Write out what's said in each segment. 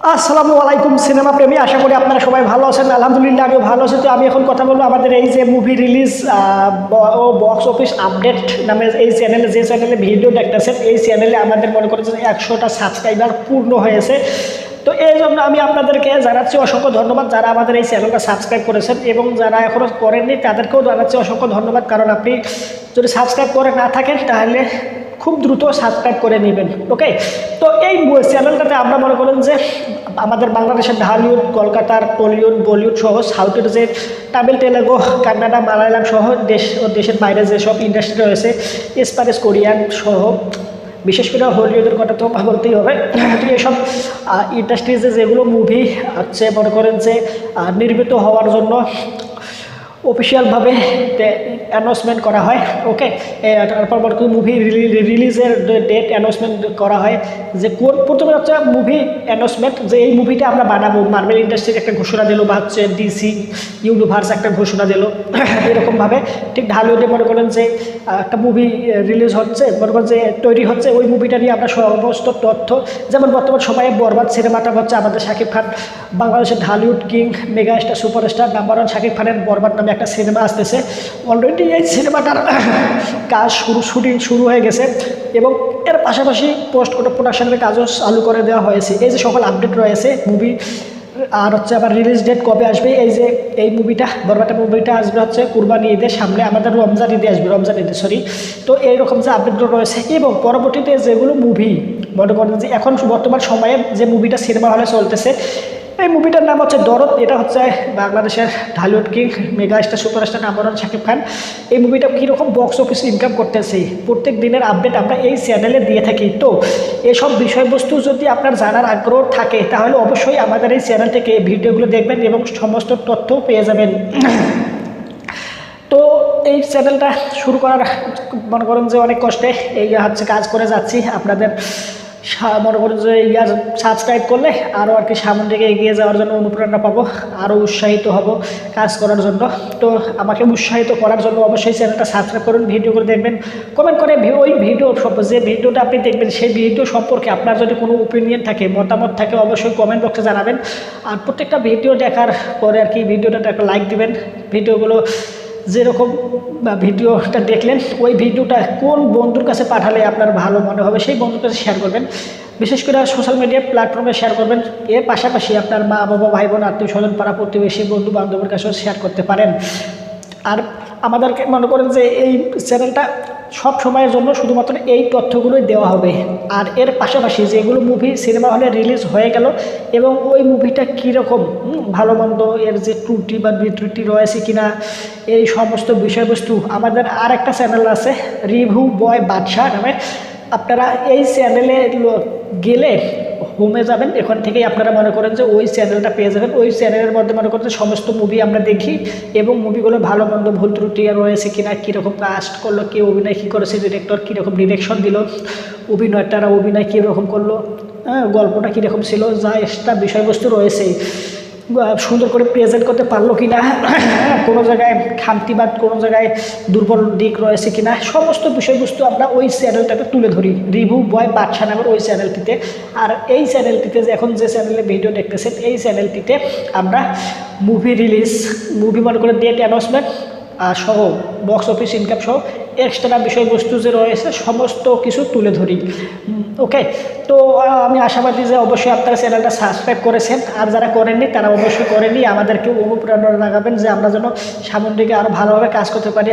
আসসালামু আলাইকুম সিনেমা প্রেমী, আশা করি আপনারা সবাই ভালো আছেন। আলহামদুলিল্লাহ আমিও ভালো আছি। তো আমি এখন কথা বলবো আমাদের এই যে মুভি রিলিজ ও বক্স অফিস আপডেট নামে এই চ্যানেলে, যে চ্যানেলে ভিডিও দেখতেছেন, এই চ্যানেলে আমাদের মনে করেন যে 100টা সাবস্ক্রাইবার পূর্ণ হয়েছে। তো এই জন্য আমি আপনাদেরকে জানাচ্ছি অসংখ্য ধন্যবাদ যারা আমাদের এই চ্যানেলটা সাবস্ক্রাইব করেছেন, এবং যারা এখনও করেননি তাদেরকেও জানাচ্ছি অসংখ্য ধন্যবাদ। কারণ আপনি যদি সাবস্ক্রাইব করে না থাকেন তাহলে খুব দ্রুত সাবস্ক্রাইব করে নেবেন। ওকে, তো এই চ্যানেলটাতে আমরা মনে করেন যে আমাদের বাংলাদেশের ঢালিউড, কলকাতার টলিউড, বলিউড সহ সাউথের যে তামিল, তেলেগু, কান্নাডা, মালায়ালাম সহ দেশের বাইরে যেসব ইন্ডাস্ট্রি রয়েছে, স্প্যানিশ, কোরিয়ান সহ বিশেষ করে হলিউডের কথা তো বলতেই হবে। তো এইসব ইন্ডাস্ট্রিজে যেগুলো মুভি হচ্ছে মনে করেন যে নির্মিত হওয়ার জন্য অফিসিয়ালভাবে অ্যানাউন্সমেন্ট করা হয়। ওকে, তারপর মুভি রিলিজের ডেট অ্যানাউন্সমেন্ট করা হয়, যে কোন প্রথমে হচ্ছে মুভি অ্যানাউন্সমেন্ট, যে এই মুভিটা আমরা বানাবো। মার্বেল ইন্ডাস্ট্রির একটা ঘোষণা দিল, বা হচ্ছে ডিসি ইউনিভার্স একটা ঘোষণা দিল। এরকমভাবে ঠিক ঢালিউডে মনে করেন যে একটা মুভি রিলিজ হচ্ছে, মনে করেন যে তৈরি হচ্ছে, ওই মুভিটা নিয়ে আমরা সমস্ত তথ্য, যেমন বর্তমান সময়ে বরবাদ সিনেমাটা হচ্ছে আমাদের শাকিব খান, বাংলাদেশের Dhallywood king, mega star, superstar number one Shakib খানের বরবাদ নামে একটা সিনেমা আসতেছে। অলরেডি এই সিনেমাটার কাজ শুটিং শুরু হয়ে গেছে, এবং এর পাশাপাশি পোস্ট প্রোডাকশনের কাজও চালু করে দেওয়া হয়েছে। এই যে সকল আপডেট রয়েছে মুভি, আর হচ্ছে আবার রিলিজ ডেট কবে আসবে, এই যে এই মুভিটা বরবাটা মুভিটা আসবে হচ্ছে কুরবানি ঈদের সামনে, আমাদের রমজান ঈদে আসবে, রমজান ঈদে সরি। তো এইরকম যে আপডেটগুলো রয়েছে, এবং পরবর্তীতে যেগুলো মুভি মনে করেন যে এখন বর্তমান সময়ে যে মুভিটা সিনেমা হলে চলতেছে, এই মুভিটার নাম হচ্ছে দরদ। এটা হচ্ছে বাংলাদেশের Dhallywood king, mega star, superstar number one Shakib Khan. এই মুভিটা কীরকম বক্স অফিস ইনকাম করতেছে প্রত্যেক দিনের আপডেট আমরা এই চ্যানেলে দিয়ে থাকি। তো এসব বিষয়বস্তু যদি আপনার জানার আগ্রহ থাকে তাহলে অবশ্যই আমাদের এই চ্যানেল থেকে এই ভিডিওগুলো দেখবেন এবং সমস্ত তথ্য পেয়ে যাবেন। তো এই চ্যানেলটা শুরু করার মনে করেন যে অনেক কষ্টে এই হচ্ছে কাজ করে যাচ্ছি। আপনাদের মনে করেন যে ইয়ার সাবস্ক্রাইব করলে আরও আর কি সামনের দিকে এগিয়ে যাওয়ার জন্য অনুপ্রেরণা পাবো, আরও উৎসাহিত হব কাজ করার জন্য। তো আমাকে উৎসাহিত করার জন্য অবশ্যই চ্যানেলটা সাবস্ক্রাইব করুন, ভিডিওগুলো দেখবেন, কমেন্ট করে ওই ভিডিও যে ভিডিওটা আপনি দেখবেন সেই ভিডিও সম্পর্কে আপনার যদি কোনো ওপিনিয়ন থাকে, মতামত থাকে, অবশ্যই কমেন্ট বক্সে জানাবেন। আর প্রত্যেকটা ভিডিও দেখার পরে আর কি ভিডিওটাতে একটা লাইক দিবেন। ভিডিওগুলো যেরকম ভিডিওটা দেখলেন ওই ভিডিওটা কোন বন্ধুর কাছে পাঠালে আপনার ভালো মনে হবে সেই বন্ধুর কাছে শেয়ার করবেন, বিশেষ করে সোশ্যাল মিডিয়া প্ল্যাটফর্মে শেয়ার করবেন। এর পাশাপাশি আপনার মা বাবা, ভাই বোন, আত্মীয় স্বজন, পাড়া প্রতিবেশী, বন্ধু বান্ধবের কাছেও শেয়ার করতে পারেন। আর আমাদেরকে মনে করেন যে এই চ্যানেলটা সব সময়ের জন্য শুধুমাত্র এই তথ্যগুলোই দেওয়া হবে। আর এর পাশাপাশি যেগুলো মুভি সিনেমা হলে রিলিজ হয়ে গেল এবং ওই মুভিটা কীরকম ভালো মন্দ, এর যে ত্রুটি বা বিত্রুটি রয়েছে কিনা, এই সমস্ত বিষয়বস্তু আমাদের আর একটা চ্যানেল আছে রিভিউ বয় বাদশাহ নামে। আপনারা এই চ্যানেলে গেলে হোমে যাবেন, এখান থেকেই আপনারা মনে করেন যে ওই চ্যানেলটা পেয়ে যাবেন। ওই চ্যানেলের মধ্যে মনে করেন যে সমস্ত মুভি আমরা দেখি, এবং মুভিগুলো ভালো মন্দ, ভুল ত্রুটি রয়েছে কিনা, কীরকম কাস্ট করলো, কে অভিনয় কী করেছে, ডিরেক্টর কীরকম ডিরেকশন দিল, অভিনয়টারা অভিনয় কীরকম করলো, গল্পটা কীরকম ছিল, যা এক্সট্রা বিষয়বস্তু রয়েছে সুন্দর করে প্রেজেন্ট করতে পারলো কি না, কোনো জায়গায় খামতি বা কোনো জায়গায় দুর্বল দিক রয়েছে কি না, সমস্ত বিষয়বস্তু আমরা ওই চ্যানেলটাতে তুলে ধরি, রিভিউ বয় বাদশা নামের ওই চ্যানেলটিতে। আর এই চ্যানেলটিতে যে এখন যে চ্যানেলে ভিডিও দেখতেছেন, এই চ্যানেলটিতে আমরা মুভি রিলিজ, মুভি মনে করে ডেট অ্যানাউন্সমেন্ট সহ বক্স অফিস ইনকাম সহ এক্সট্রা বিষয়বস্তু যে রয়েছে সমস্ত কিছু তুলে ধরি। ওকে, তো আমি আশাবাদী যে অবশ্যই আপনারা চ্যানেলটা সাবস্ক্রাইব করেছেন, আর যারা করেননি তারা অবশ্যই করেননি। আমাদেরকে অনুপ্রেরণা লাগাবেন যে আমরা যেন সামনের দিকে আরও ভালোভাবে কাজ করতে পারি।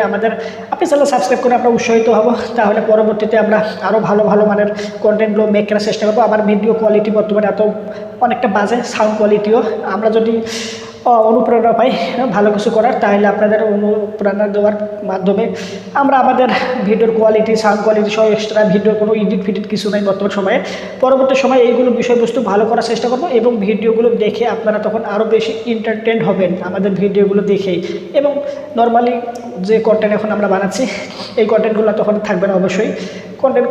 আপনি চ্যানেল সাবস্ক্রাইব করে আমরা উৎসাহিত হব, তাহলে পরবর্তীতে আমরা আরও ভালো ভালো মানের কন্টেন্টগুলো মেক করার চেষ্টা করবো। আমার ভিডিও কোয়ালিটি বর্তমানে অনেকটা বাজে, সাউন্ড কোয়ালিটিও। আমরা যদি অনুপ্রেরণা পাই ভালো কিছু করার, তাহলে আপনাদের অনুপ্রেরণা দেওয়ার মাধ্যমে আমরা আমাদের ভিডিওর কোয়ালিটি, সাউন্ড কোয়ালিটি সহ এক্সট্রা ভিডিও কোনো এডিট ফিডিট কিছু নাই বর্তমান সময়ে। পরবর্তী সময়ে এইগুলো বিষয়বস্তু ভালো করার চেষ্টা করবো, এবং ভিডিওগুলো দেখে আপনারা তখন আরও বেশি এন্টারটেন হবেন আমাদের ভিডিওগুলো দেখেই। এবং নর্মালি যে কন্টেন্ট এখন আমরা বানাচ্ছি এই কন্টেন্টগুলো তখন থাকবে না, অবশ্যই কন্টেন্ট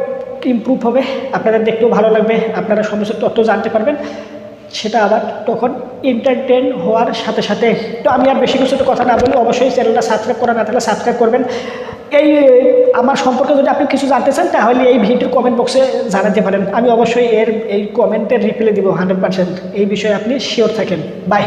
ইমপ্রুভ হবে, আপনাদের দেখতেও ভালো লাগবে, আপনারা সমস্ত তথ্য জানতে পারবেন, সেটা আবার তখন এন্টারটেন হওয়ার সাথে সাথে। তো আমি আর বেশি কিছু কথা না বলি, অবশ্যই চ্যানেলটা সাবস্ক্রাইব করা না থাকলে সাবস্ক্রাইব করবেন। এই আমার সম্পর্কে যদি আপনি কিছু জানতে চান তাহলে এই ভিডিওর কমেন্ট বক্সে জানাতে পারেন, আমি অবশ্যই এই কমেন্টের রিপ্লাই দিব 100%। এই বিষয়ে আপনি শিওর থাকেন। বাই।